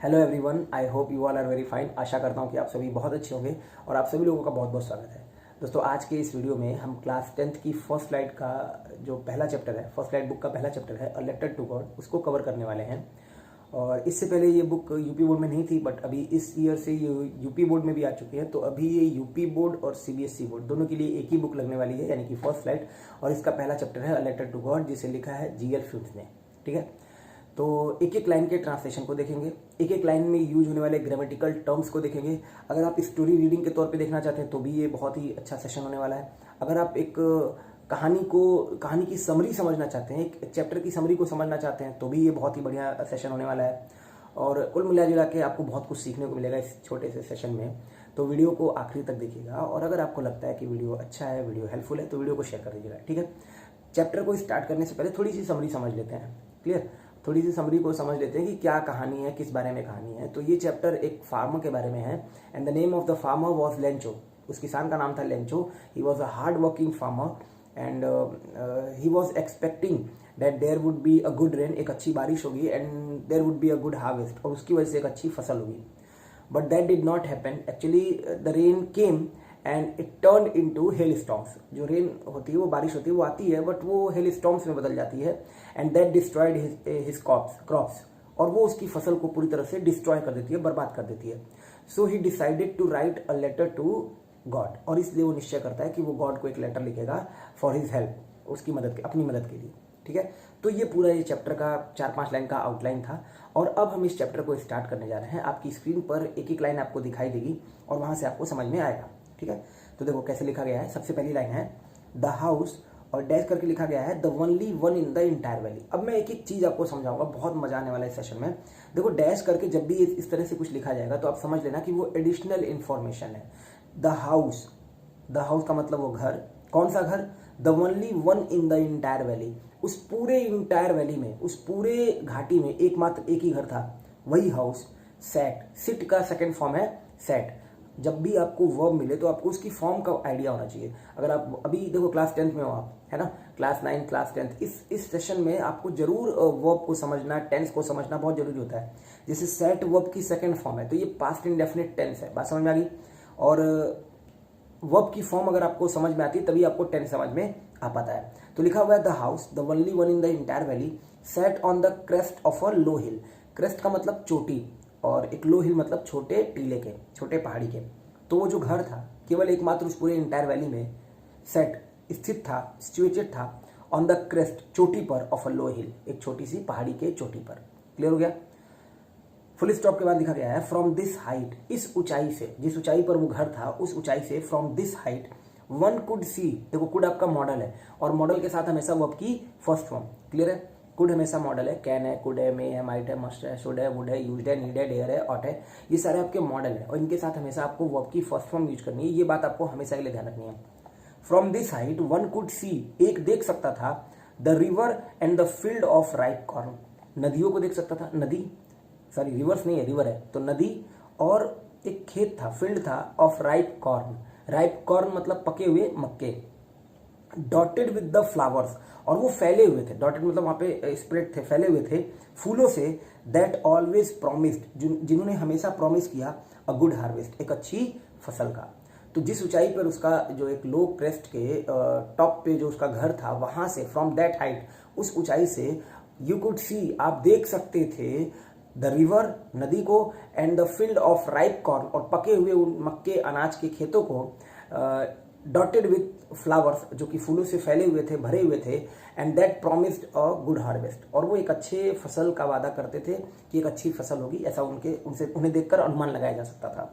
Hello everyone, I hope you all are very fine. आशा करता हूँ कि आप सभी बहुत अच्छे होंगे और आप सभी लोगों का बहुत बहुत स्वागत है। दोस्तों, आज के इस वीडियो में हम क्लास 10th की फर्स्ट स्लाइड का जो पहला चैप्टर है, फर्स्ट स्लाइड बुक का पहला चैप्टर है अ लेटर टू गॉड, उसको कवर करने वाले हैं। और इससे पहले ये बुक यूपी बोर्ड में नहीं थी, बट अभी इस ईयर से ये यूपी बोर्ड में भी आ चुकी है। तो अभी ये यूपी बोर्ड और सीबीएसई बोर्ड दोनों के लिए एक ही बुक लगने वाली है, यानी कि फर्स्ट स्लाइड। और इसका पहला चैप्टर है अ लेटर टू गॉड, जिसे लिखा है जीएल फिल्म्स ने। ठीक है, तो एक एक लाइन के ट्रांसलेशन को देखेंगे, एक एक लाइन में यूज होने वाले ग्रामेटिकल टर्म्स को देखेंगे। अगर आप स्टोरी रीडिंग के तौर पे देखना चाहते हैं तो भी ये बहुत ही अच्छा सेशन होने वाला है। अगर आप एक कहानी की समरी समझना चाहते हैं, एक चैप्टर की समरी को समझना चाहते हैं, तो भी ये बहुत ही बढ़िया सेशन होने वाला है। और कुल मिला जुला के आपको बहुत कुछ सीखने को मिलेगा इस छोटे से सेशन में। तो वीडियो को आखिरी तक देखिएगा, और अगर आपको लगता है कि वीडियो अच्छा है, वीडियो हेल्पफुल है, तो वीडियो को शेयर कर दीजिएगा। ठीक है, चैप्टर को स्टार्ट करने से पहले थोड़ी सी समरी समझ लेते हैं। क्लियर, थोड़ी सी समरी को समझ लेते हैं कि क्या कहानी है, किस बारे में कहानी है। तो ये चैप्टर एक फार्मर के बारे में है, and the name of the farmer was Lencho. उस किसान का नाम था Lencho. He was a hard working farmer and he was expecting that there would be a good rain, एक अच्छी बारिश होगी, and there would be a good harvest, और उसकी वजह से एक अच्छी फसल होगी। But that did not happen. Actually the rain came and it turn into hail storms. जो रेन होती है, वो बारिश होती है, वो आती है, बट वो हेल स्टॉर्म्स में बदल जाती है। And that destroyed his crops, और वो उसकी फसल को पूरी तरह से डिस्ट्रॉय कर देती है, बर्बाद कर देती है। So he decided to write a letter to God, और इसलिए वो निश्चय करता है कि वो गॉड को एक लेटर लिखेगा फॉर हिज हेल्प, उसकी मदद के, अपनी मदद के लिए। ठीक है, तो ये पूरा ये चैप्टर का 4-5 लाइन का आउटलाइन था। और अब हम इस चैप्टर को स्टार्ट करने जा रहे हैं। आपकी स्क्रीन पर एक एक लाइन आपको दिखाई देगी और वहां से आपको समझ में आएगा। ठीक है, तो देखो कैसे लिखा गया है। सबसे पहली लाइन है द हाउस, और डैश करके लिखा गया है the only one in the entire valley. अब मैं एक एक चीज आपको समझाऊंगा, बहुत मजा आने वाला है इस सेशन में। देखो, डैश करके जब भी इस तरह से कुछ लिखा जाएगा तो आप समझ लेना कि वो एडिशनल इंफॉर्मेशन है। द हाउस, द हाउस का मतलब वो घर। कौन सा घर? The only one in the entire valley. उस पूरे इंटायर वैली में, उस पूरे घाटी में एकमात्र एक ही घर था, वही हाउस। सेट, सिट का सेकंड फॉर्म है सेट। जब भी आपको वर्ब मिले तो आपको उसकी फॉर्म का आइडिया होना चाहिए। अगर आप अभी देखो क्लास 10th में हो आप, है ना, क्लास 9, क्लास 10th, इस सेशन में आपको जरूर वर्ब को समझना, टेंस को समझना बहुत जरूरी होता है। जैसे सेट वर्ब की सेकंड फॉर्म है, तो ये पास्ट इंडेफिनिट टेंस है। बात समझ में आ गई? और वर्ब की फॉर्म अगर आपको समझ में आती है तभी आपको टेंस समझ में आ पाता है। तो लिखा हुआ है the house, the only one in the entire valley, set on the crest of a low hill. Crest का मतलब चोटी, और एक लो हिल मतलब छोटे टीले के, छोटे पहाड़ी के। तो वो जो घर था केवल एकमात्र उस पूरे इंटायर वैली में सेट, स्थित था, सिचुएटेड था ऑन द क्रेस्ट, चोटी पर, ऑफ अ लो हिल, एक छोटी सी पहाड़ी के चोटी पर। क्लियर हो गया? फुल स्टॉप के बाद लिखा गया है फ्रॉम दिस हाइट, इस ऊंचाई से, जिस ऊंचाई पर वो घर था उस ऊंचाई से, from this height one could see. देखो, कुड आपका मॉडल है, और मॉडल के साथ हमेशा वर्ब की फर्स्ट फॉर्म। क्लियर है? कुड हमेशा मॉडल है, कैन है, कुड है, मे है, माइट है, मस्ट है, शुड है, वुड है, यूज्ड है, नीड है, डेयर है, ऑट है। ये सारे आपके मॉडल है, और इनके साथ हमेशा आपको वर्ब की फर्स्ट फॉर्म यूज करनी है। ये बात आपको हमेशा के लिए ध्यान रखनी है। From this height one could see, एक देख सकता था, the river and the field of ripe corn. नदियों को देख सकता था, नदी, सॉरी रिवर्स नहीं है, रिवर है, तो नदी, और एक खेत था, फील्ड था, of ripe corn. Ripe corn मतलब पके हुए मक्के। डॉटेड विद द फ्लावर्स, और वो फैले हुए थे। डॉटेड मतलब वहां पे स्प्रेड थे, फैले हुए थे फूलों से। दैट ऑलवेज प्रोमिस्ड, जिन्होंने हमेशा प्रॉमिस किया अ गुड हार्वेस्ट, एक अच्छी फसल का। तो जिस ऊंचाई पर उसका जो एक लो क्रेस्ट के टॉप पे जो उसका घर था, वहां से, फ्रॉम दैट हाइट, उस ऊंचाई से, यू कुड सी, आप देख सकते थे, द रिवर, नदी को, and the field of ripe corn, और पके हुए उन मक्के अनाज के खेतों को, डॉटेड विथ फ्लावर्स, जो कि फूलों से फैले हुए थे, भरे हुए थे। And that promised a good harvest, और वो एक अच्छे फसल का वादा करते थे कि एक अच्छी फसल होगी, ऐसा उन्हें देखकर अनुमान लगाया जा सकता था।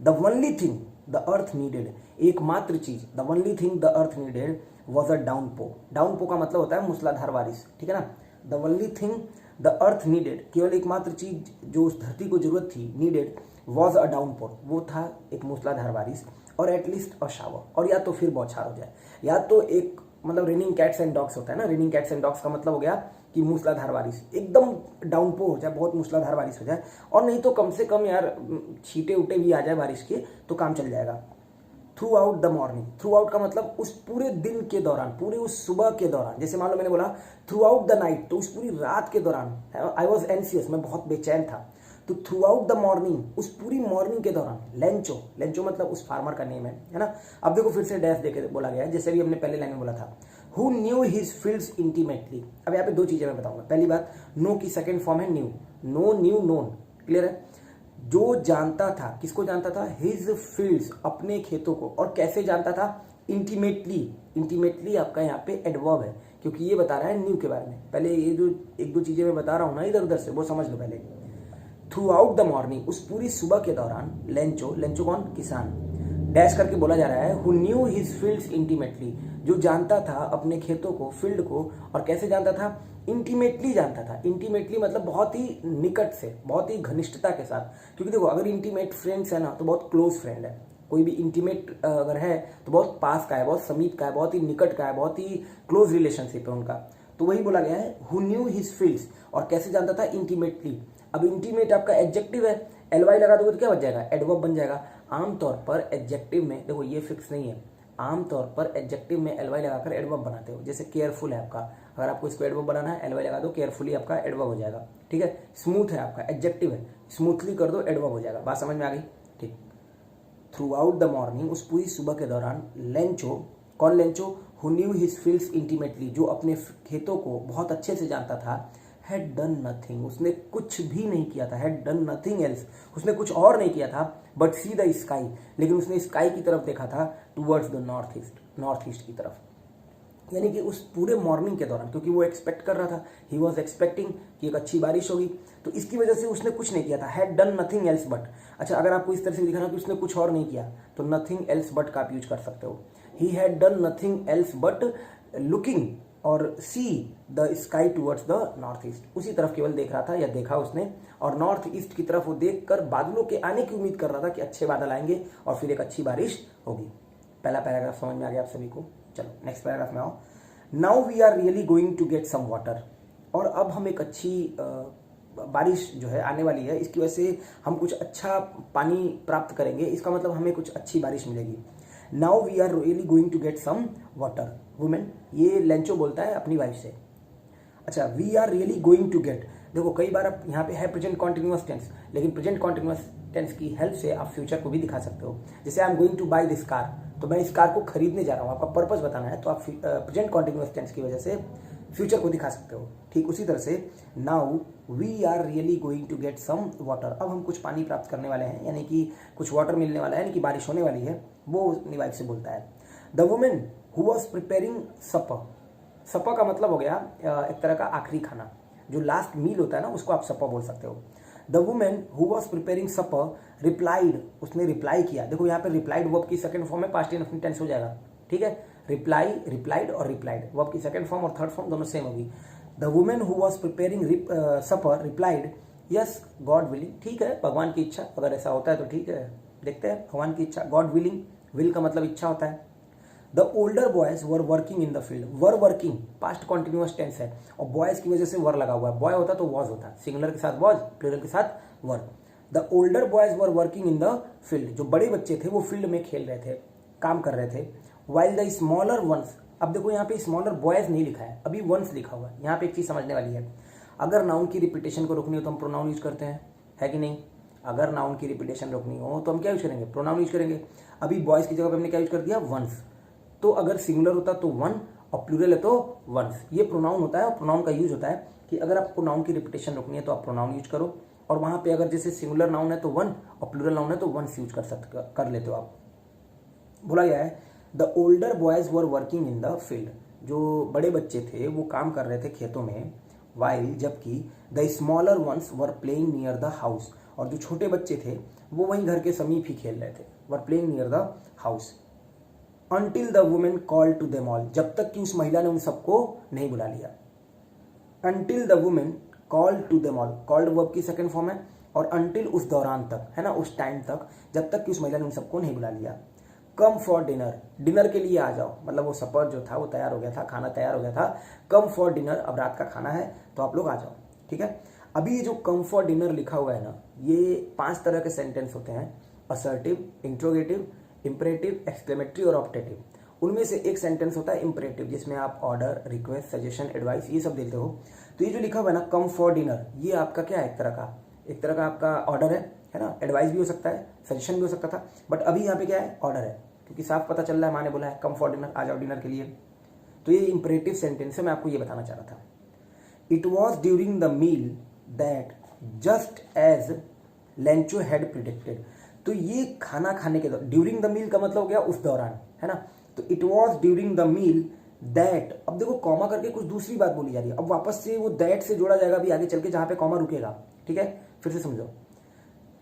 The only thing the earth needed, एकमात्र चीज, the only thing the earth needed was a downpour. Downpour का मतलब होता है मूसलाधार बारिश। ठीक है ना? The only thing the earth needed, केवल एकमात्र चीज जो उस धरती को जरूरत थी, नीडेड, वॉज अ डाउनपोर, वो था एक मूसलाधार बारिश, और एटलीस्ट अ शावर, और या तो फिर बौछार हो जाए, या तो एक मतलब रेनिंग कैट्स एंड डॉग्स होता है ना, रेनिंग कैट्स एंड डॉग्स का मतलब हो गया कि मूसलाधार बारिश, एकदम डाउनपोर हो जाए, बहुत मूसलाधार बारिश हो जाए, और नहीं तो कम से कम यार छींटे उटे भी आ जाए बारिश के, तो काम चल जाएगा। Through out the morning, through out का मतलब उस पूरे दिन के दौरान, पूरे उस सुबह के दौरान। जैसे मान लो मैंने बोला थ्रू आउट द नाइट, तो उस पूरी रात के दौरान। आई वॉज एंसियस, मैं बहुत बेचैन था। तो थ्रू आउट द मॉर्निंग, उस पूरी मॉर्निंग के दौरान, लेंचो, लेंचो मतलब उस फार्मर का नेम है ना। अब देखो फिर से डैश देके बोला गया है, जैसे भी हमने पहले लाइन में बोला था, who knew his fields intimately. अब यहाँ पे दो चीजें मैं बताऊंगा। पहली बात, नो की सेकंड फॉर्म है new, know new known, clear है। जो जानता था, किसको जानता था? हिज फील्ड्स, अपने खेतों को। और कैसे जानता था? इंटीमेटली। इंटीमेटली आपका यहाँ पे एडवर्ब है, क्योंकि ये बता रहा है न्यू के बारे में। पहले ये जो एक दो चीजें मैं बता रहा हूं ना इधर उधर से, वो समझ लो पहले। थ्रू आउट द मॉर्निंग, उस पूरी सुबह के दौरान, लेंचो, लेंचो कौन? किसान, डैश करके बोला जा रहा है, who knew his fields intimately, जो जानता था अपने खेतों को, फील्ड को। और कैसे जानता था? इंटीमेटली जानता था। इंटीमेटली मतलब बहुत ही निकट से, बहुत ही घनिष्ठता के साथ। क्योंकि देखो अगर इंटीमेट फ्रेंड्स है ना तो बहुत क्लोज फ्रेंड है। कोई भी इंटीमेट अगर है तो बहुत पास का है, बहुत समीप का है, बहुत ही निकट का है, बहुत ही क्लोज रिलेशनशिप है उनका। तो वही बोला गया है, हु न्यू हिज फील्ड्स। और कैसे जानता था? इंटीमेटली। अब इंटीमेट आपका एडजेक्टिव है, एलवाई लगा दोगे तो क्या बन जाएगा? एडवर्ब बन जाएगा। आमतौर पर एडजेक्टिव में, देखो ये फिक्स नहीं है, आमतौर पर एडजेक्टिव में एलवाई लगाकर एडवर्ब बनाते हो। जैसे केयरफुल है आपका, अगर आपको इसको एडवर्ब बनाना है, एलवाई लगा दो, केयरफुली आपका एडवर्ब हो जाएगा। ठीक है। स्मूथ है आपका, एडजेक्टिव है, स्मूथली कर दो, एडवर्ब हो जाएगा। बात समझ में आ गई? ठीक। थ्रू आउट द मॉर्निंग, उस पूरी सुबह के दौरान, लेंचो, कौन Lencho? Who knew his fields intimately, जो अपने खेतों को बहुत अच्छे से जानता था। हैड डन नथिंग, उसने कुछ भी नहीं किया था। हैड डन नथिंग एल्स, उसने कुछ और नहीं किया था। बट सी द स्काई, लेकिन उसने स्काई की तरफ देखा था, towards the north east, north east की तरफ। यानी कि उस पूरे मॉर्निंग के दौरान, क्योंकि वो एक्सपेक्ट कर रहा था, ही वॉज एक्सपेक्टिंग कि एक अच्छी बारिश होगी, तो इसकी वजह से उसने कुछ नहीं किया था। Had done nothing else but. अच्छा, अगर आपको इस तरह से दिखाना कि उसने कुछ और नहीं किया, तो नथिंग एल्स बट का आप यूज कर सकते हो। He had done nothing else but looking और see the sky towards the north east, उसी तरफ केवल देख रहा था या देखा उसने। और नॉर्थ ईस्ट की तरफ वो देखकर बादलों के आने की उम्मीद कर रहा था कि अच्छे बादल आएंगे और फिर एक अच्छी बारिश होगी। पहला पैराग्राफ समझ में आ गया आप सभी को? चलो नेक्स्ट पैराग्राफ में आओ। Now we are really going to get some water, और अब हम एक अच्छी बारिश जो है आने वाली है, इसकी वजह से हम कुछ अच्छा पानी प्राप्त करेंगे। इसका मतलब हमें कुछ अच्छी बारिश मिलेगी। Now we are really going to get some water. Women, ये लेंचो बोलता है अपनी वाइफ से। अच्छा, we are really going to get, देखो कई बार आप यहाँ पे है प्रेजेंट कॉन्टिन्यूअस टेंस, लेकिन प्रेजेंट कॉन्टिन्यूअस टेंस की हेल्प से आप फ्यूचर को भी दिखा सकते हो। जैसे I am going to buy this car, तो मैं इस कार को खरीदने जा रहा हूँ, आपका पर्पस बताना है, तो आप प्रेजेंट कॉन्टिन्यूअस टेंस की वजह से फ्यूचर को दिखा सकते हो। ठीक उसी तरह से now we are really going to get some water, अब हम कुछ पानी प्राप्त करने वाले हैं, यानी कि कुछ वाटर मिलने वाला है, यानी कि बारिश होने वाली है, वो अपनी वाइफ से बोलता है। The women who was preparing supper, supper का मतलब हो गया एक तरह का आखिरी खाना, जो लास्ट मील होता है ना, उसको आप सपर बोल सकते हो। The women who was preparing supper replied, उसने रिप्लाई किया। देखो यहाँ पे रिप्लाइड वर्ब की सेकंड फॉर्म में पास्ट टेंस हो जाएगा। ठीक है, रिप्लाई, रिप्लाइड और रिप्लाइड, वर्ब की सेकंड फॉर्म और थर्ड फॉर्म दोनों सेम होगी। The women who was preparing supper replied yes God willing, ठीक है, भगवान की इच्छा, अगर ऐसा होता है तो ठीक है, देखते हैं भगवान की इच्छा। गॉड विलिंग, विल का मतलब इच्छा होता है। The older boys were working in the field, were working past continuous tense है, और बॉयज की वजह से वर लगा हुआ है। बॉय होता तो वॉज होता, सिंगुलर के साथ वॉज, प्लूरल के साथ were. The older boys were working in the field, जो बड़े बच्चे थे वो फील्ड में खेल रहे थे, काम कर रहे थे। वाइल द स्मॉलर वंस, अब देखो यहाँ पे स्मॉलर बॉयज नहीं लिखा है, अभी वंस लिखा हुआ है। यहाँ पे एक चीज समझने वाली है, अगर नाउन की रिपीटेशन को रोकनी हो तो हम प्रोनाउन यूज करते हैं, है कि नहीं? अगर नाउन की रिपीटेशन रोकनी हो तो हम क्या यूज करेंगे? प्रोनाउन यूज करेंगे। अभी बॉयज की जगह पे हमने क्या यूज कर दिया? वंस। तो अगर सिंगुलर होता तो वन और प्लूरल है तो वंस। ये प्रोनाउन होता है, और प्रोनाउन का यूज होता है कि अगर आपको नाउन की रिपीटेशन रोकनी है तो आप प्रोनाउन यूज करो, और वहां पे अगर जैसे सिंगुलर नाउन है तो वन और प्लूरल नाउन है तो वंस यूज कर लेते हो आप। बोला गया है the older boys were working in the field, जो बड़े बच्चे थे वो काम कर रहे थे खेतों में। वाइल, जबकि the smaller ones were playing near the house, और जो छोटे बच्चे थे वो वहीं घर के समीप ही खेल रहे थे। Were playing near the house. Until the woman called to them all, जब तक कि उस महिला ने उन सबको नहीं बुला लिया। Until the woman called to them all, called verb की सेकंड फॉर्म है, और until उस दौरान तक, है ना, उस टाइम तक, जब तक कि उस महिला ने उन सबको नहीं बुला लिया। Come for dinner, डिनर के लिए आ जाओ, मतलब वो सपर जो था वो तैयार हो गया था, खाना तैयार हो गया था। Come for dinner, अब रात का खाना है तो आप लोग आ जाओ। ठीक है, अभी ये जो come for dinner लिखा हुआ है ना, ये 5 तरह के सेंटेंस होते हैं, असर्टिव, इंट्रोगेटिव, इंपरेटिव, एक्सक्लेमेटरी और ऑप्टेटिव। उनमें से एक सेंटेंस होता है इंपरेटिव, जिसमें आप ऑर्डर, रिक्वेस्ट, सजेशन, एडवाइस ये सब देते हो। तो ये जो लिखा हुआ है ना कम फॉर डिनर, ये आपका क्या है? एक तरह का एक तरह का आपका ऑर्डर है ना, एडवाइस भी हो सकता है, सजेशन भी हो सकता था, बट अभी यहाँ पे क्या है, ऑर्डर है, क्योंकि साफ पता चल रहा है माँ ने बोला है कम फॉर डिनर, आ जाओ डिनर के लिए। तो ये इंपरेटिव सेंटेंस है, मैं आपको ये बताना चाह रहा था। It was during the meal that just as Lencho had predicted. तो ये खाना खाने के दौरान, ड्यूरिंग द मील का मतलब हो गया उस दौरान, है ना। तो it was during the meal that, अब देखो कॉमा करके कुछ दूसरी बात बोली जा रही है, अब वापस से वो दैट से जोड़ा जाएगा अभी आगे चल के जहां पे कॉमा रुकेगा, ठीक है। फिर से समझो,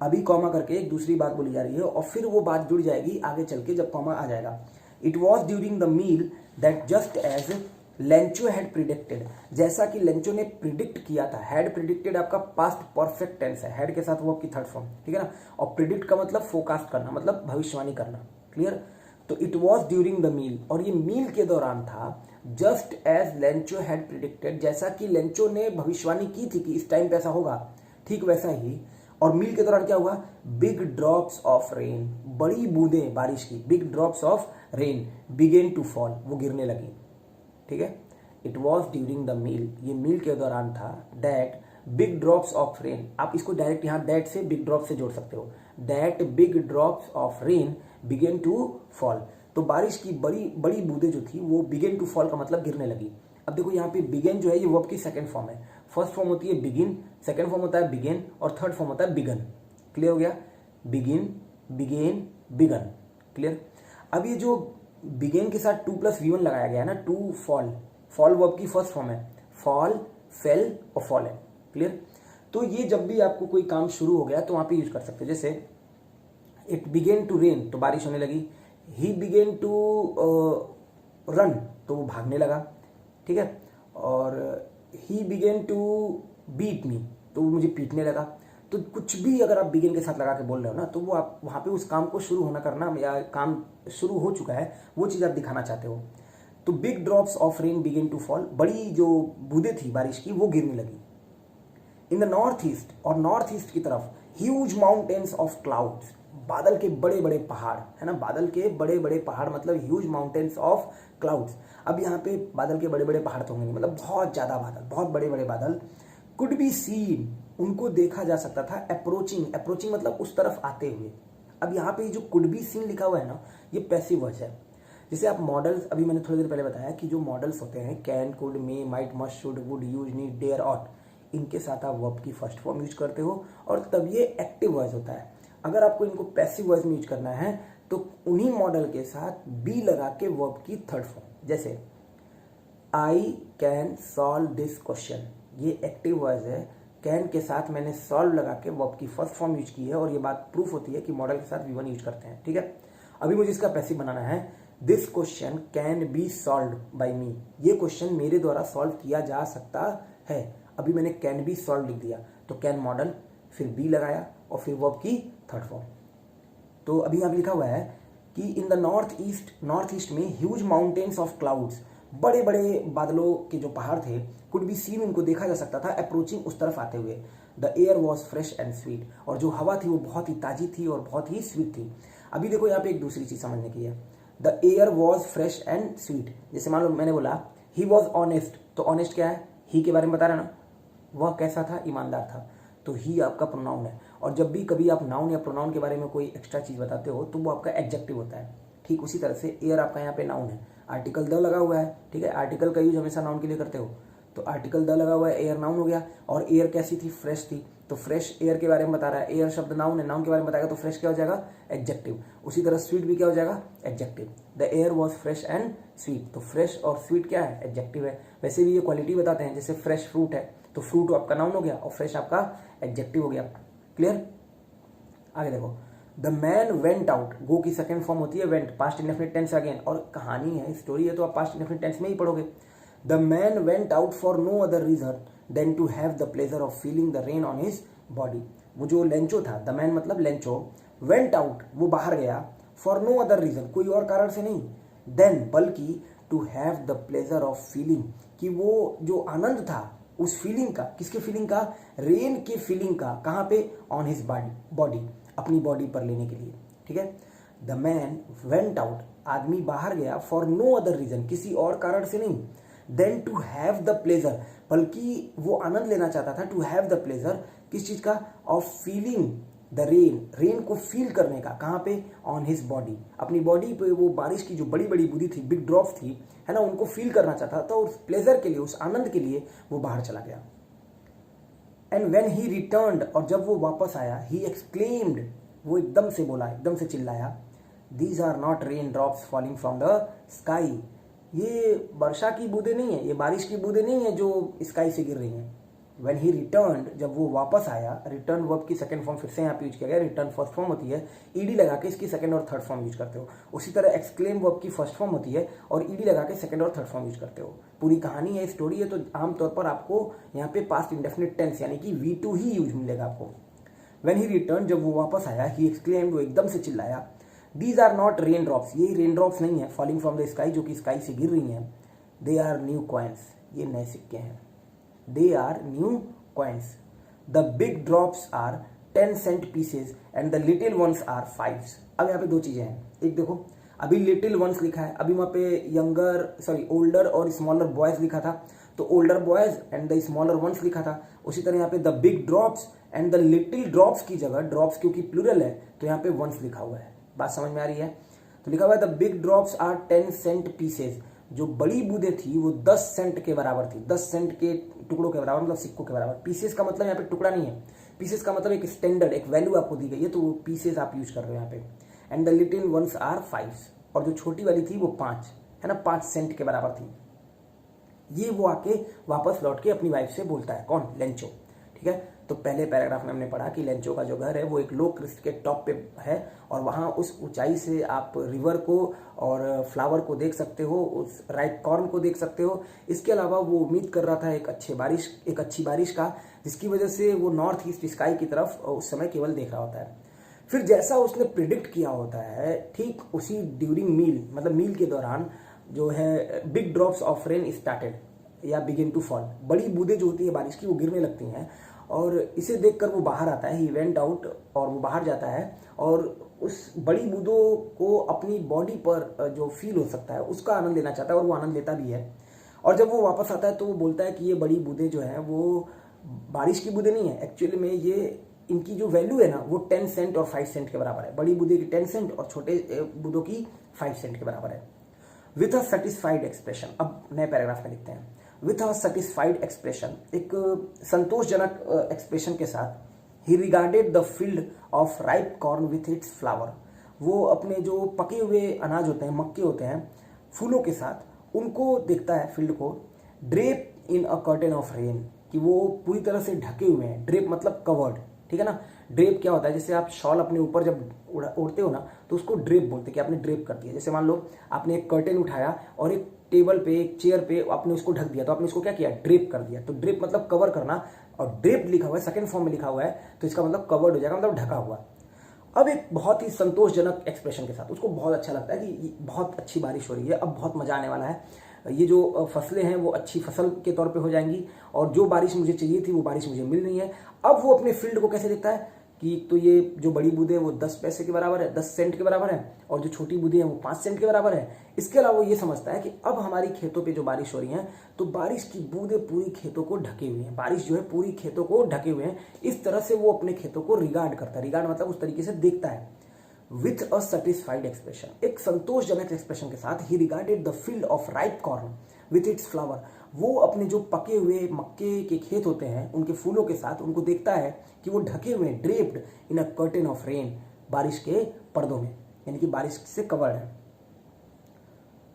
अभी कॉमा करके एक दूसरी बात बोली जा रही है और फिर वो बात जुड़ जाएगी आगे चल के जब कॉमा आ जाएगा। It was during the meal that just as Lencho had predicted, जैसा कि लेंचो ने प्रिडिक्ट किया था। हैड प्रिडिक्टेड आपका पास्ट परफेक्ट टेंस है, हैड के साथ वो आपकी थर्ड फॉर्म, ठीक है ना। और प्रिडिक्ट का मतलब फोरकास्ट करना, मतलब भविष्यवाणी करना, क्लियर। तो it was during the meal, और ये मील के दौरान था, just as Lencho had predicted, जैसा कि लेंचो ने भविष्यवाणी की थी कि इस टाइम पे ऐसा होगा, ठीक वैसा ही। और मील के दौरान क्या हुआ, बिग ड्रॉप्स ऑफ रेन, बड़ी बूंदें बारिश की, big drops of rain began to fall, वो गिरने लगी, ठीक है। It was during the meal, ये मील के दौरान था, that big drops of rain, आप इसको डायरेक्ट यहाँ दैट से बिग ड्रॉप से जोड़ सकते हो, that big drops of rain began to fall. तो बारिश की बड़ी बड़ी बूंदें जो थी वो बिगेन टू फॉल का मतलब गिरने लगी। अब देखो यहाँ पे बिगेन जो है ये वर्ब की सेकंड फॉर्म है, फर्स्ट फॉर्म होती है बिगिन, सेकंड फॉर्म होता है बिगेन, और थर्ड फॉर्म होता है बिगन। क्लियर हो गया, बिगिन, बिगेन, बिगन, क्लियर। अब ये जो बिगेन के साथ 2+V1 लगाया गया है ना, टू फॉल, फॉल वर्ब की फर्स्ट फॉर्म है, फॉल, फेल और फॉल है, क्लियर। तो ये जब भी आपको कोई काम शुरू हो गया तो वहां पे यूज कर सकते हो, जैसे इट बिगेन टू रेन, तो बारिश होने लगी, ही बिगेन टू रन, तो वो भागने लगा, ठीक है, और ही बिगेन टू बीट मी, तो वो मुझे पीटने लगा। तो कुछ भी अगर आप बिगिन के साथ लगा के बोल रहे हो ना, तो वो आप वहां पे उस काम को शुरू होना करना, या काम शुरू हो चुका है वो चीज आप दिखाना चाहते हो। तो big drops of rain begin to fall, बड़ी जो बूंदें थी बारिश की वो गिरने लगी। इन द नॉर्थ ईस्ट, और नॉर्थ ईस्ट की तरफ, ह्यूज माउंटेन्स ऑफ क्लाउड्स, बादल के बड़े बड़े पहाड़, है ना, बादल के बड़े बड़े पहाड़ मतलब ह्यूज माउंटेन्स ऑफ क्लाउड्स। अब यहाँ पे बादल के बड़े बड़े पहाड़ तो होंगे नहीं, मतलब बहुत ज्यादा बादल, बहुत बड़े बड़े बादल, कुड बी सीन, उनको देखा जा सकता था, अप्रोचिंग, अप्रोचिंग मतलब उस तरफ आते हुए। अब यहाँ पे जो कुड बी सीन लिखा हुआ है ना, ये पैसिव वॉइस है। जैसे आप मॉडल्स, अभी मैंने थोड़ी देर पहले बताया कि जो मॉडल्स होते हैं, can, could, may, might, must, should, would, use, need, dare, ought, इनके साथ आप वर्ब की फर्स्ट फॉर्म यूज करते हो और तब ये एक्टिव वॉइस होता है। अगर आपको इनको पैसिव वॉइस में यूज करना है तो उन्हीं मॉडल के साथ बी लगा के वर्ब की थर्ड फॉर्म, जैसे I can solve this question, ये एक्टिव वॉइस है, कैन के साथ मैंने सॉल्व लगा के वर्ब की फर्स्ट फॉर्म यूज की है, और ये बात प्रूफ होती है कि मॉडल के साथ V1 यूज करते हैं, ठीक है। अभी मुझे इसका पैसिव बनाना है, this question can be solve by me, ये क्वेश्चन मेरे द्वारा सॉल्व किया जा सकता है। अभी मैंने कैन बी सॉल्व लिख दिया, तो कैन मॉडल, फिर बी लगाया और फिर वर्ब की थर्ड फॉर्म। तो अभी यहाँ लिखा हुआ है कि इन द नॉर्थ ईस्ट में ह्यूज माउंटेन्स ऑफ क्लाउड्स, बड़े बड़े बादलों के जो पहाड़ थे, कुड बी सीन, उनको देखा जा सकता था, अप्रोचिंग, उस तरफ आते हुए। The air was fresh and sweet, और जो हवा थी वो बहुत ही ताजी थी और बहुत ही स्वीट थी। अभी देखो यहाँ पे एक दूसरी चीज समझने की है, the air was fresh and sweet, जैसे मान लो मैंने बोला ही वॉज ऑनेस्ट, तो ऑनेस्ट क्या है, ही के बारे में बता रहा ना, वह कैसा था, ईमानदार था, तो ही आपका प्रोनाउन है। और जब भी कभी आप नाउन या प्रोनाउन के बारे में कोई एक्स्ट्रा चीज बताते हो तो वो आपका एडजेक्टिव होता है। ठीक उसी तरह से एयर आपका यहाँ पे नाउन है, आर्टिकल द लगा हुआ है, ठीक है, आर्टिकल का यूज हमेशा नाउन के लिए करते हो, तो आर्टिकल द लगा हुआ है, एयर नाउन हो गया। और एयर कैसी थी, फ्रेश थी, तो फ्रेश एयर के बारे में बता रहा है, एयर शब्द नाउन है, नाउन के बारे में बताएगा तो फ्रेश क्या हो जाएगा, एडजेक्टिव। उसी तरह स्वीट भी क्या हो जाएगा, adjective. The air was fresh and sweet, तो फ्रेश और स्वीट क्या है, एडजेक्टिव है। वैसे भी ये क्वालिटी बताते हैं, जैसे फ्रेश फ्रूट है तो फ्रूट आपका नाउन हो गया और फ्रेश आपका एडजेक्टिव हो गया। क्लियर, आगे देखो, the man went out, go की सेकंड फॉर्म होती है went, past indefinite tense again, और कहानी है, स्टोरी है, तो आप पास्ट इंडेफिनिट टेंस में ही पढ़ोगे। The man went out for no other reason than to have the pleasure of feeling the rain on his body. वो जो लेंचो था, द मैन मतलब लेंचो, वेंट आउट वो बाहर गया, फॉर नो अदर रीजन कोई और कारण से नहीं, देन बल्कि to have the pleasure of feeling, कि वो जो आनंद था उस फीलिंग का, किसके फीलिंग का, रेन के फीलिंग का, कहां पे, ऑन हिज बॉडी, अपनी बॉडी पर लेने के लिए। ठीक है, द मैन वेंट आउट, आदमी बाहर गया, फॉर नो अदर रीजन, किसी और कारण से नहीं, than to have the pleasure, बल्कि वो आनंद लेना चाहता था, टू हैव द प्लेजर किस चीज का, of feeling the rain, rain को फील करने का, कहाँ पे, ऑन हिज बॉडी, अपनी बॉडी पे वो बारिश की जो बड़ी बड़ी बूंदी थी, बिग ड्रॉप्स थी, है ना, उनको फील करना चाहता था। उस प्लेजर के लिए, उस आनंद के लिए वो बाहर चला गया। एंड वेन ही रिटर्न्ड, और जब वो वापस आया, ही एक्सक्लेम्ड, वो एकदम से बोला, एकदम से चिल्लाया, these are not rain drops falling from the sky, ये वर्षा की बूंदें नहीं है, ये बारिश की बूंदें नहीं है जो स्काई से गिर रही हैं। When he returned, जब वो वापस आया, रिटर्न वर्ब की सेकंड फॉर्म फिर से यहाँ पे यूज किया गया, रिटर्न फर्स्ट फॉर्म होती है, ईडी लगा के इसकी सेकंड और थर्ड फॉर्म यूज करते हो। उसी तरह एक्सक्लेम वर्ब की फर्स्ट फॉर्म होती है और ईडी लगा के सेकंड और थर्ड फॉर्म यूज करते हो। पूरी कहानी है, स्टोरी है, तो आमतौर पर आपको यहाँ पे पास्ट इंडेफिनिट टेंस यानी कि V2 ही यूज मिलेगा आपको। When he returned, जब वो वापस आया, he exclaimed, वो एकदम से चिल्लाया, These are not rain drops, ये रेन ड्रॉप्स नहीं है, फॉलिंग फ्रॉम द स्काई, जो कि स्काई से गिर रही हैं, They are new coins, ये नए सिक्के हैं, They are new coins. The big drops are 10 cent pieces and the little ones are 5s. अब यहाँ पे दो चीजें हैं, एक देखो, अभी लिटिल वंस लिखा है, अभी वहाँ पे ओल्डर और स्मॉलर बॉयज लिखा था, तो older boys and the smaller once लिखा था। उसी तरह यहाँ पे the big drops and the little drops की जगह, ड्रॉप्स क्योंकि प्लूरल है तो यहाँ पे वंस लिखा हुआ है। बात समझ में आ रही है? तो लिखा हुआ है the big drops are 10 cent pieces, जो बड़ी बूंदें थी वो 10 सेंट के बराबर थी, 10 सेंट के टुकड़ों के बराबर, मतलब सिक्कों के बराबर। पीसेस का मतलब यहाँ पे टुकड़ा नहीं है, पीसेस का मतलब एक स्टैंडर्ड, एक वैल्यू आपको दी गई है, तो वो पीसेस आप यूज कर रहे हो यहाँ पे। And the little ones are 5, और जो छोटी वाली थी वो 5 है ना, 5 सेंट के बराबर थी। ये वो आके वापस लौट के अपनी वाइफ से बोलता है, कौन, लेंचो। ठीक है, तो पहले पैराग्राफ में हमने पढ़ा कि लेंचो का जो घर है वो एक लो क्रिस्ट के टॉप पे है, और वहाँ उस ऊंचाई से आप रिवर को और फ्लावर को देख सकते हो, उस राइट कॉर्न को देख सकते हो। इसके अलावा वो उम्मीद कर रहा था एक अच्छी बारिश का, जिसकी वजह से वो नॉर्थ ईस्ट स्काई की तरफ उस समय केवल देख रहा होता है। फिर जैसा उसने प्रिडिक्ट किया होता है, ठीक उसी ड्यूरिंग मील, मतलब मील के दौरान जो है, big drops of rain started या बिगिन टू फॉल, बड़ी बूंदें जो होती है बारिश की वो गिरने लगती हैं, और इसे देखकर वो बाहर आता है, ही वेंट आउट, और वो बाहर जाता है और उस बड़ी बूंदों को अपनी बॉडी पर जो फील हो सकता है उसका आनंद लेना चाहता है, और वो आनंद लेता भी है। और जब वो वापस आता है तो वो बोलता है कि ये बड़ी बूंदें जो हैं वो बारिश की बूंदें नहीं है, एक्चुअली में ये इनकी जो वैल्यू है ना वो 10 सेंट और 5 सेंट के बराबर है। बड़ी बूंदे की 10 सेंट और छोटे बूंदों की 5 सेंट के बराबर है। विथ अ सेटिस्फाइड एक्सप्रेशन, अब नए पैराग्राफ में लिखते हैं, विथ अ सेटिस्फाइड एक्सप्रेशन, एक संतोषजनक एक्सप्रेशन के साथ, ही regarded the field of ripe corn with its flower, वो अपने जो पके हुए अनाज होते हैं, मक्के होते हैं, फूलों के साथ उनको देखता है, फील्ड को, drape in a curtain of rain, कि वो पूरी तरह से ढके हुए हैं। ड्रेप मतलब कवर्ड, ठीक है ना। ड्रेप क्या होता है, जैसे आप शॉल अपने ऊपर जब ओढ़ते हो ना तो उसको ड्रेप बोलते हैं, कि आपने ड्रेप कर दिया। जैसे मान लो आपने एक कर्टेन उठाया और एक टेबल पे, एक चेयर पे आपने उसको ढक दिया, तो आपने इसको क्या किया, ड्रेप कर दिया। तो ड्रेप मतलब कवर करना, और ड्रेप लिखा हुआ है, सेकंड फॉर्म में लिखा हुआ है, तो इसका मतलब कवर्ड हो जाएगा, मतलब ढका हुआ। अब एक बहुत ही संतोषजनक एक्सप्रेशन के साथ उसको बहुत अच्छा लगता है कि बहुत अच्छी बारिश हो रही है, अब बहुत मजा आने वाला है, ये जो फसलें हैं वो अच्छी फसल के तौर पे हो जाएंगी, और जो बारिश मुझे चाहिए थी वो बारिश मुझे मिल रही है। अब वो अपने फील्ड को कैसे देखता है कि तो ये जो बड़ी बूंदें वो 10 पैसे के बराबर है, 10 सेंट के बराबर है, और जो छोटी बूंदें हैं वो 5 सेंट के बराबर है। इसके अलावा वो ये समझता है कि अब हमारी खेतों पे जो बारिश हो रही है, तो बारिश की बूंदें पूरी खेतों को ढके हुए हैं, बारिश जो है पूरी खेतों को ढके हुए हैं। इस तरह से वो अपने खेतों को रिगार्ड करता है, रिगार्ड मतलब उस तरीके से देखता है। विथ अ सेटिस्फाइड एक्सप्रेशन, एक संतोषजनक एक्सप्रेशन के साथ, ही regarded the field of ripe corn with its flower, वो अपने जो पके हुए मक्के के खेत होते हैं उनके फूलों के साथ उनको देखता है कि वो ढके हुए हैं, draped in a curtain of rain, बारिश के पर्दों में, यानी कि बारिश से कवर्ड है।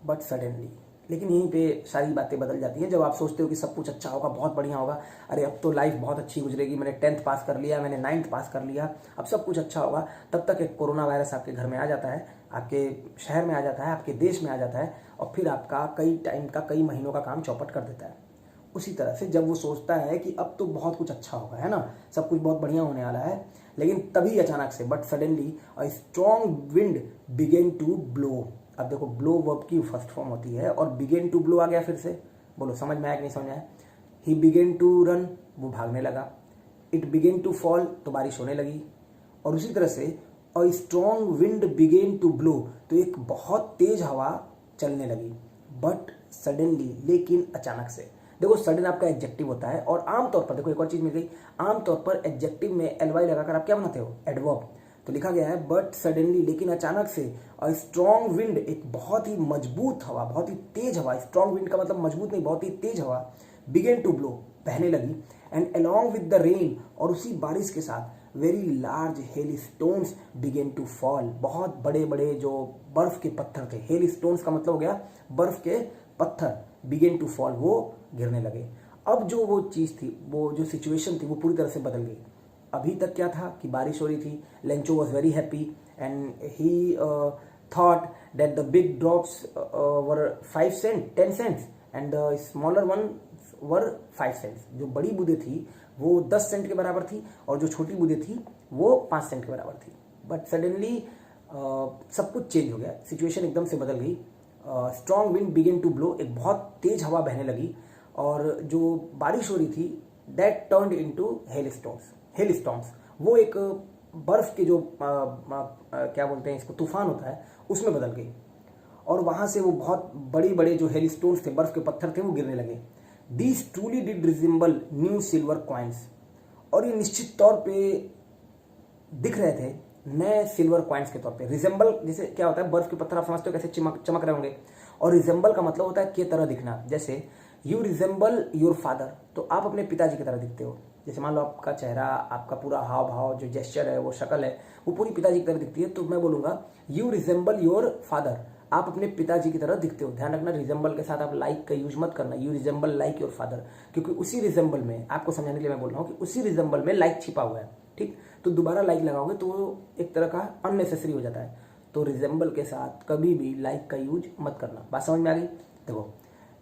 बट सडनली, लेकिन यहीं पे सारी बातें बदल जाती हैं। जब आप सोचते हो कि सब कुछ अच्छा होगा, बहुत बढ़िया होगा, अरे अब तो लाइफ बहुत अच्छी गुजरेगी, मैंने 10th पास कर लिया, मैंने 9th पास कर लिया, अब सब कुछ अच्छा होगा, तब तक एक कोरोना वायरस आपके घर में आ जाता है, आपके शहर में आ जाता है, आपके देश में आ जाता है, और फिर आपका कई महीनों का काम चौपट कर देता है। उसी तरह से जब वो सोचता है कि अब तो बहुत कुछ अच्छा होगा, है ना, सब कुछ बहुत बढ़िया होने वाला है, लेकिन तभी अचानक से, but suddenly a strong wind began to blow. अब देखो, ब्लो वर्ब की फर्स्ट फॉर्म होती है, और बिगेन टू ब्लो आ गया फिर से, बोलो समझ में आया कि नहीं समझ आया। ही बिगेन टू रन, वो भागने लगा। इट बिगेन टू फॉल, तो बारिश होने लगी। और उसी तरह से a strong wind began to blow, तो एक बहुत तेज हवा चलने लगी। बट सडनली, लेकिन अचानक से। देखो सडन आपका एडजेक्टिव होता है, और आमतौर पर देखो एक और चीज मिल गई, आमतौर पर एडजेक्टिव में एलवाई लगाकर आप क्या बनाते हो, एडवर्ब। तो लिखा गया है बट सडनली, लेकिन अचानक से, अ स्ट्रॉन्ग विंड, एक बहुत ही मजबूत हवा, बहुत ही तेज हवा, स्ट्रॉन्ग विंड का मतलब मजबूत नहीं, बहुत ही तेज हवा, बिगेन टू ब्लो, बहने लगी, and along with the rain, और उसी बारिश के साथ very large hail stones began to fall, बहुत बड़े बड़े जो बर्फ के पत्थर थे, हेल स्टोन्स का मतलब हो गया बर्फ के पत्थर, बिगेन टू फॉल, वो गिरने लगे। अब जो वो चीज़ थी, वो जो सिचुएशन थी, वो पूरी तरह से बदल गई। अभी तक क्या था कि बारिश हो रही थी, Lencho was very happy and he thought that the big drops were 5 cent 10 cents and the smaller one were 5 cents. जो बड़ी बूंदें थी वो 10 सेंट के बराबर थी, और जो छोटी बूंदें थी वो 5 सेंट के बराबर थी। बट सडनली सब कुछ चेंज हो गया, सिचुएशन एकदम से बदल गई। Strong wind begin to blow, एक बहुत तेज हवा बहने लगी, और जो बारिश हो रही थी that turned into hail storms, वो एक बर्फ के जो क्या बोलते हैं इसको, तूफान होता है, उसमें बदल गई। और वहां से वो बहुत बड़ी बड़े जो हेल स्टोन्स थे, बर्फ के पत्थर थे, वो गिरने लगे। These truly did resemble new silver coins, और ये निश्चित तौर पे दिख रहे थे नए सिल्वर कॉइन्स के तौर पे। रिजेंबल जैसे क्या होता है, बर्फ के पत्थर आप समझते हो कैसे चमक रहे होंगे, और रिजेंबल का मतलब होता है के तरह दिखना। जैसे यू रिजेंबल योर फादर, तो आप अपने पिताजी की तरह दिखते हो। जैसे मान लो आपका चेहरा, आपका पूरा हाव भाव, जो जेस्चर है, वो शक्ल है, वो पूरी पिताजी की तरह दिखती है, तो मैं बोलूंगा यू रिजेंबल योर फादर, आप अपने पिताजी की तरह दिखते हो। ध्यान रखना, रिजेंबल के साथ आप लाइक का यूज मत करना, you resemble like your father, क्योंकि उसी रिजेंबल में, आपको समझाने के लिए मैं बोल रहा हूँ कि उसी रिजेंबल में लाइक छिपा हुआ है, ठीक। तो दोबारा लाइक लगाओगे तो वो एक तरह का अननेसेसरी हो जाता है। तो रिजेंबल के साथ कभी भी लाइक का यूज मत करना। बात समझ में आ गई? देखो,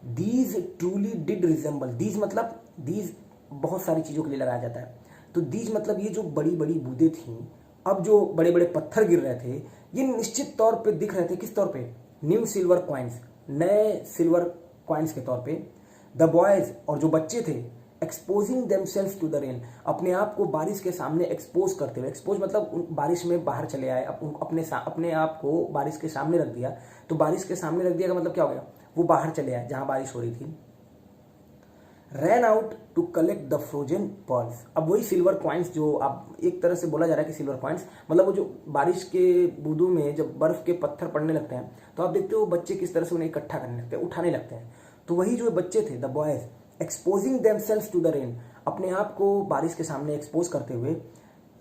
these truly did resemble, these मतलब, दीज बहुत सारी चीजों के लिए लगाया जाता है। तो दीज मतलब ये जो बड़ी बड़ी बूंदें थी, अब जो बड़े बड़े पत्थर गिर रहे थे, ये निश्चित तौर पे दिख रहे थे, किस तौर पे, न्यू सिल्वर कॉइन्स, नए सिल्वर कॉइन्स के तौर पे। द बॉयज, और जो बच्चे थे, exposing themselves to the rain, अपने आप को बारिश के सामने एक्सपोज करते हुए, एक्सपोज मतलब बारिश में बाहर चले आए, अपने आप को बारिश के सामने रख दिया। तो बारिश के सामने रख दिया का मतलब क्या हो गया, वो बाहर चले आए जहां बारिश हो रही थी। Ran out to collect the frozen pearls, अब वही सिल्वर कॉइन्स जो आप, एक तरह से बोला जा रहा है कि सिल्वर कॉइन्स मतलब वो जो बारिश के बूंदों में जब बर्फ के पत्थर पड़ने लगते हैं, तो आप देखते हो बच्चे किस तरह से उन्हें इकट्ठा करने लगते हैं, उठाने लगते हैं। तो वही जो बच्चे थे, the boys, exposing themselves to the rain, अपने आप को बारिश के सामने एक्सपोज करते हुए,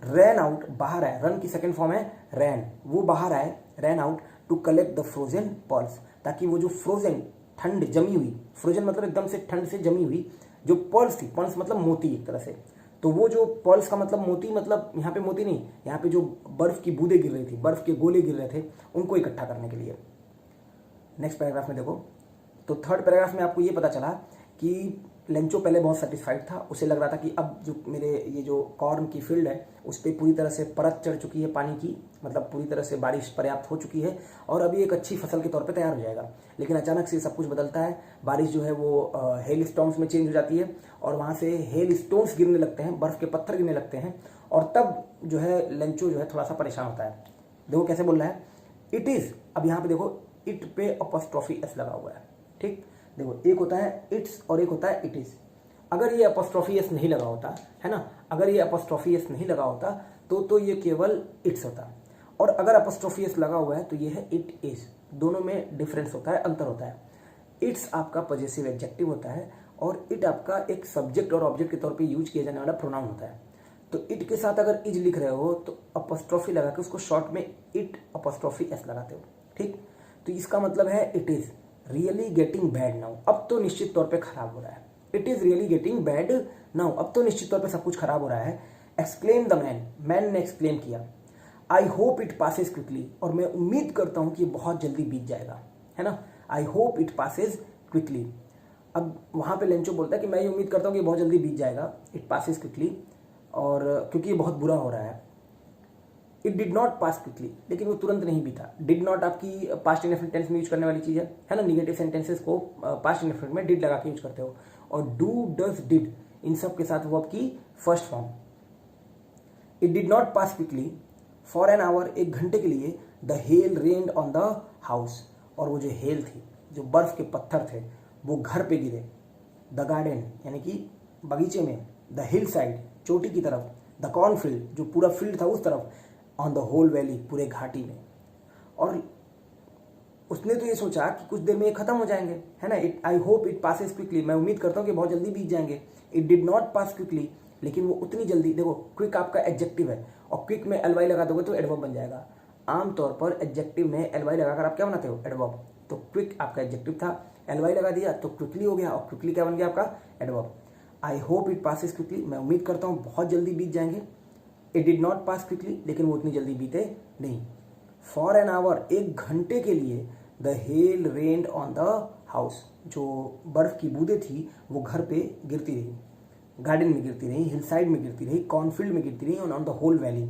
रैन आउट, बाहर आए, रन की सेकंड फॉर्म है रैन, वो बाहर आए, ran out to collect the frozen pearls, ताकि वो जो फ्रोजन, ठंड जमी हुई, फ्रोजन मतलब एकदम से ठंड से जमी हुई जो पर्ल्स थी, पर्ल्स मतलब मोती एक तरह से, तो वो जो पर्ल्स का मतलब मोती, मतलब यहाँ पे मोती नहीं, यहाँ पे जो बर्फ की बूंदें गिर रही थी, बर्फ के गोले गिर रहे थे, उनको इकट्ठा करने के लिए। नेक्स्ट पैराग्राफ में देखो, तो थर्ड पैराग्राफ में आपको ये पता चला कि लेंचो पहले बहुत सेटिस्फाइड था, उसे लग रहा था कि अब जो मेरे ये जो कॉर्न की फील्ड है उस पर पूरी तरह से परत चढ़ चुकी है पानी की, मतलब पूरी तरह से बारिश पर्याप्त हो चुकी है और अभी एक अच्छी फसल के तौर पे तैयार हो जाएगा। लेकिन अचानक से सब कुछ बदलता है, बारिश जो है वो हेल स्टॉर्म्स में चेंज हो जाती है और वहाँ से हेल स्टोन्स गिरने लगते हैं, बर्फ के पत्थर गिरने लगते हैं, और तब जो है लेंचो जो है थोड़ा सा परेशान होता है। देखो कैसे बोल रहा है, इट इज़, अब यहाँ पे देखो इट पे अपॉस्ट्रोफी एस लगा हुआ है, ठीक। देखो एक होता है इट्स और एक होता है इट इज। अगर ये अपॉस्ट्रोफी एस नहीं लगा होता है ना, अगर ये अपॉस्ट्रोफी एस नहीं लगा होता तो ये केवल इट्स होता, और अगर अपॉस्ट्रोफी एस लगा हुआ है तो ये है इट इज। दोनों में डिफरेंस होता है, अंतर होता है। इट्स आपका पॉजेसिव एडजेक्टिव होता है और इट आपका एक सब्जेक्ट और ऑब्जेक्ट के तौर पे यूज किया जाने वाला प्रोनाउन होता है। तो इट के साथ अगर इज लिख रहे हो तो अपॉस्ट्रोफी लगा के उसको शॉर्ट में इट अपॉस्ट्रोफी एस लगाते हो, ठीक। तो इसका मतलब है it is really getting bad now, अब तो निश्चित तौर पे खराब हो रहा है। It is really getting bad now, अब तो निश्चित तौर पे सब कुछ खराब हो रहा है। एक्सक्लेम द मैन, मैन ने एक्सक्लेम किया। I hope it Passage quickly, और मैं उम्मीद करता हूं कि ये बहुत जल्दी बीत जाएगा, है ना। I hope it Passage quickly. अब वहां पे लेंचो बोलता है कि मैं ये उम्मीद करता हूं कि बहुत जल्दी बीत जाएगा, इट पासेज क्विकली, और क्योंकि ये बहुत बुरा हो रहा है। It did not pass quickly, लेकिन वो तुरंत नहीं बीता। डिड नॉट आपकी पास्ट इंडेफिनिट टेंस में यूज करने वाली चीज है ना। निगेटिव सेंटेंसेस को पास्ट इंडेफिनिट में डिड लगा के यूज करते हो, और डू, डज, डिड, इन सब के साथ वो आपकी first form. It did not pass quickly for an hour, एक घंटे के लिए, the hell rained on the house, और वो जो हेल थी जो बर्फ के पत्थर थे वो घर पे गिरे। द गार्डन यानी कि बगीचे में, द हिल साइड चोटी की तरफ, द कॉर्नफील्ड जो पूरा फील्ड था उस तरफ, ऑन द होल वैली पूरे घाटी में। और उसने तो ये सोचा कि कुछ देर में ये खत्म हो जाएंगे, है ना। I hope it passes quickly, मैं उम्मीद करता हूँ कि बहुत जल्दी बीत जाएंगे। It did not pass quickly, लेकिन वो उतनी जल्दी, देखो क्विक आपका एडजेक्टिव है और क्विक में एलवाई लगा दोगे तो एडवर्ब बन जाएगा। आमतौर पर एडजेक्टिव में एलवाई लगाकर आप क्या बनाते हो, एडवर्ब। तो क्विक आपका एडजेक्टिव था, एलवाई लगा दिया तो क्विकली हो गया, और क्विकली क्या बन गया आपका, adverb. I hope it passes quickly, मैं उम्मीद करता हूँ बहुत जल्दी बीत जाएंगे। It did not pass quickly, लेकिन वो उतनी जल्दी बीते नहीं। फॉर एन आवर, एक घंटे के लिए, the hell rained on the house, जो बर्फ की बूंदें थी वो घर पे गिरती रही, गार्डन में गिरती रही, हिल साइड में गिरती रही, कॉर्नफील्ड में गिरती रही, on the whole valley.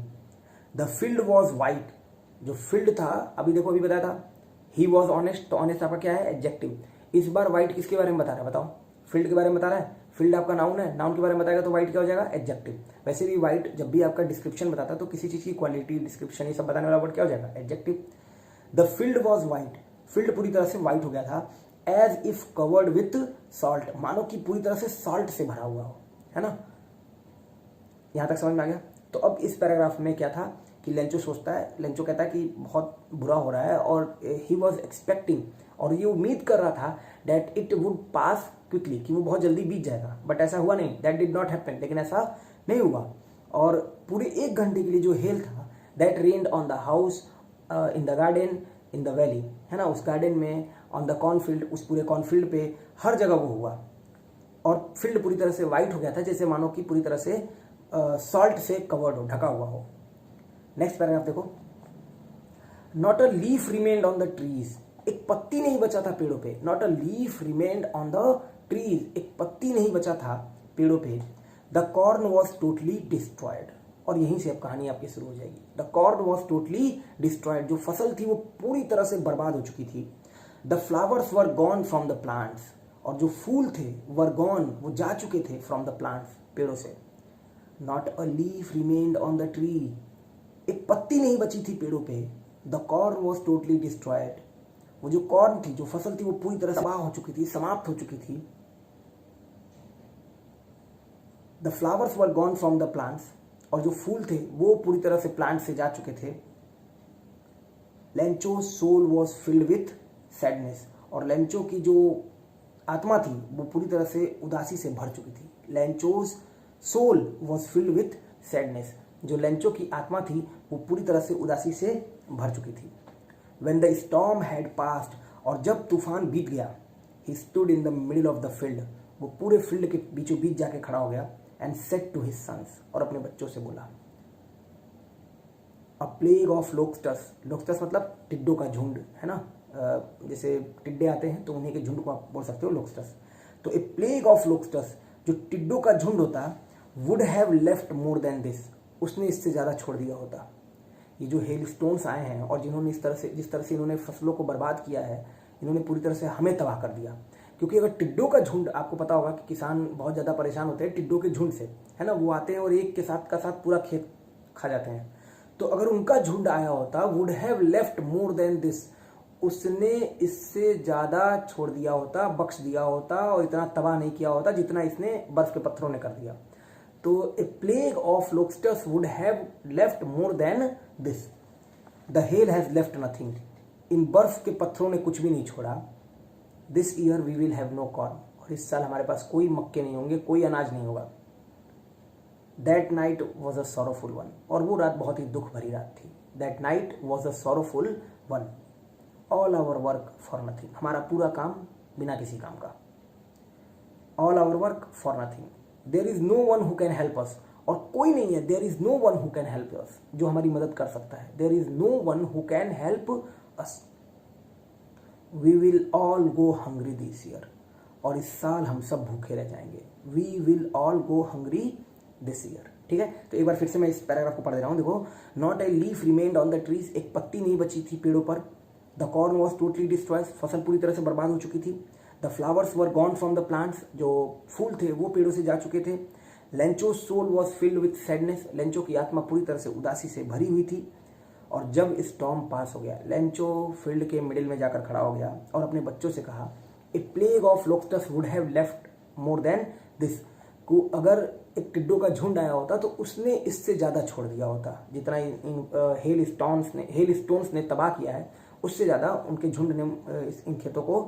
The field was white, जो फील्ड था, अभी देखो अभी बताया था ही वॉज ऑनेस्ट, तो ऑनेस्ट आपका क्या है, एडजेक्टिव। इस बार वाइट किसके बारे में बता रहा है, बताओ, फील्ड के बारे में बता रहा है। फील्ड आपका नाउन है, नाउन के बारे में बताएगा तो वाइट क्या हो जाएगा, एडजेक्टिव। वैसे भी वाइट जब भी आपका डिस्क्रिप्शन बताता है तो किसी चीज की क्वालिटी, डिस्क्रिप्शन, ये सब बताने वाला वर्ड क्या हो जाएगा, adjective. The field was white, field पूरी तरह से व्हाइट हो गया था। As if covered with salt, मानो कि पूरी तरह से सॉल्ट से भरा हुआ हो, है ना। यहां तक समझ में आ गया। तो अब इस पैराग्राफ में क्या था कि लेंचो सोचता है, लेंचो कहता है कि बहुत बुरा हो रहा है, और ही वॉज एक्सपेक्टिंग, और ये उम्मीद कर रहा था that it would pass quickly, कि वो बहुत जल्दी बीत जाएगा, बट ऐसा हुआ नहीं, दैट डिड नॉट हैपन, लेकिन ऐसा नहीं हुआ। और पूरे एक घंटे के लिए जो हेल था, that rained on the house, in the garden, in the valley, है ना, उस गार्डन में, ऑन द कॉर्नफील्ड, उस पूरे कॉर्नफील्ड पे, हर जगह वो हुआ। और फील्ड पूरी तरह से व्हाइट हो गया था, जैसे मानो कि पूरी तरह से सॉल्ट से कवर्ड हो, ढका हुआ हो। नेक्स्ट पैराग्राफ देखो, not a leaf remained on the trees, एक पत्ती नहीं बचा था पेड़ों पे। Not a leaf remained on the trees, एक पत्ती नहीं बचा था पेड़ों पे। The corn was totally destroyed, और यहीं से अब कहानी आपकी शुरू हो जाएगी। The corn was totally destroyed, जो फसल थी वो पूरी तरह से बर्बाद हो चुकी थी। The flowers were gone from the plants, और जो फूल थे वर गॉन, वो जा चुके थे, फ्रॉम द प्लांट्स, पेड़ों से। Not a leaf remained on the tree, एक पत्ती नहीं बची थी पेड़ों पे। The corn was totally destroyed, वो जो कॉर्न थी, जो फसल थी, वो पूरी तरह से तबाह हो चुकी थी, समाप्त हो चुकी थी। The flowers were gone from the plants, और जो फूल थे वो पूरी तरह से प्लांट से जा चुके थे। Lencho soul was filled with sadness, और लेंचो की जो आत्मा थी वो पूरी तरह से उदासी से भर चुकी थी। Lencho's soul was filled with sadness, जो लेंचो की आत्मा थी वो पूरी तरह से उदासी से भर चुकी थी। When the storm had passed, और जब तूफान बीत गया, he stood in the middle of the field, वो पूरे फील्ड के बीचों बीच जाके खड़ा हो गया। and said to his sons, और अपने बच्चों से बोला, a plague of locusts, locusts मतलब टिड्डों का झुंड, है ना, जैसे टिड्डे आते हैं तो उन्हीं के झुंड को आप बोल सकते हो लोकस्टस। तो ए प्लेग ऑफ लोकस्टस, जो टिड्डों का झुंड होता, would have left more than this, उसने इससे ज़्यादा छोड़ दिया होता। ये जो हेल स्टोन्स आए हैं और जिन्होंने जिस तरह से इन्होंने फसलों को बर्बाद किया है, इन्होंने पूरी तरह से हमें तबाह कर दिया। क्योंकि अगर टिड्डों का झुंड, आपको पता होगा कि किसान बहुत ज़्यादा परेशान होते हैं टिड्डों के झुंड से, है ना, वो आते हैं और एक के साथ पूरा खेत खा जाते हैं। तो अगर उनका झुंड आया होता, would have left more than this, उसने इससे ज़्यादा छोड़ दिया होता, बख्श दिया होता, और इतना तबाह नहीं किया होता जितना इसने बर्फ के पत्थरों ने कर दिया। तो a plague of locusts would have left more than this, the hail has left nothing, इन बर्फ के पत्थरों ने कुछ भी नहीं छोड़ा। This year we will have no corn, और इस साल हमारे पास कोई मक्के नहीं होंगे, कोई अनाज नहीं होगा। That night was a sorrowful one, और वो रात बहुत ही दुख भरी रात थी। That night was a sorrowful one, all our work for nothing, हमारा पूरा काम बिना किसी काम का। All our work for nothing, there is no one who can help us, और कोई नहीं है, there is no one who can help us, जो हमारी मदद कर सकता है। There is no one who can help us, we will all go hungry this year, और इस साल हम सब भूखे रह जाएंगे। We will all go hungry this year, ठीक है। तो एक बार फिर से मैं इस पैराग्राफ को पढ़ दे रहा हूँ, देखो। Not a leaf remained on the trees, एक पत्ती नहीं बची थी पेड़ों पर। The corn was totally destroyed, फसल पूरी तरह से बर्बाद हो चुकी थी। The flowers were gone from the plants, जो फूल थे वो पेड़ों से जा चुके थे। Lencho soul was filled with sadness, Lencho की आत्मा पूरी तरह से उदासी से भरी हुई थी। और जब स्टॉर्म पास हो गया, लेंचो फील्ड के मिडिल में जाकर खड़ा हो गया और अपने बच्चों से कहा, a plague of locusts would have left more than this, को अगर एक टिड्डों का झुंड आया होता तो उसने इससे ज़्यादा छोड़ दिया होता, जितना हेल स्टोन्स ने तबाह किया है उससे ज़्यादा उनके झुंड ने इन खेतों को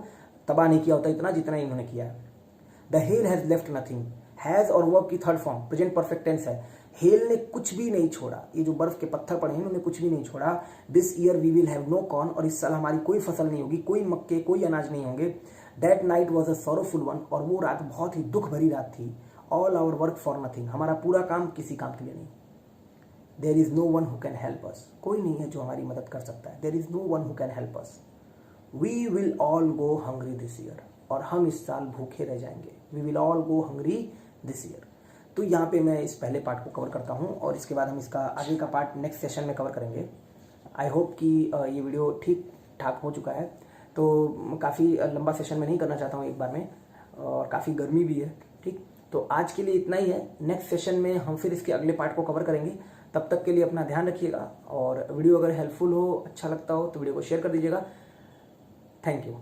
तबाह नहीं किया होता इतना जितना इन्होंने किया है। The hail has left nothing, has और वर्ब की third form present perfect tense है। हेल ने कुछ भी नहीं छोड़ा, ये जो बर्फ के पत्थर पड़े हैं उन्होंने कुछ भी नहीं छोड़ा। This year we will have no corn, और इस साल हमारी कोई फसल नहीं होगी, कोई मक्के कोई अनाज नहीं होंगे। That night was a sorrowful one, और वो रात बहुत ही दुख भरी रात थी। All our work for nothing, हमारा पूरा काम किसी काम के लिए नहीं। There is no one who can help us, कोई नहीं है जो हमारी मदद कर सकता है। There is no one who can help us. We will all go hungry this year, और हम इस साल भूखे रह जाएंगे। We will all go hungry this year. तो यहाँ पे मैं इस पहले पार्ट को कवर करता हूँ और इसके बाद हम इसका आगे का पार्ट नेक्स्ट सेशन में कवर करेंगे। आई होप कि ये वीडियो ठीक ठाक हो चुका है। तो काफ़ी लंबा सेशन में नहीं करना चाहता हूँ एक बार में, और काफ़ी गर्मी भी है। ठीक, तो आज के लिए इतना ही है। नेक्स्ट सेशन में हम फिर इसके अगले पार्ट को कवर करेंगे। तब तक के लिए अपना ध्यान रखिएगा, और वीडियो अगर हेल्पफुल हो, अच्छा लगता हो तो वीडियो को शेयर कर दीजिएगा। Thank you.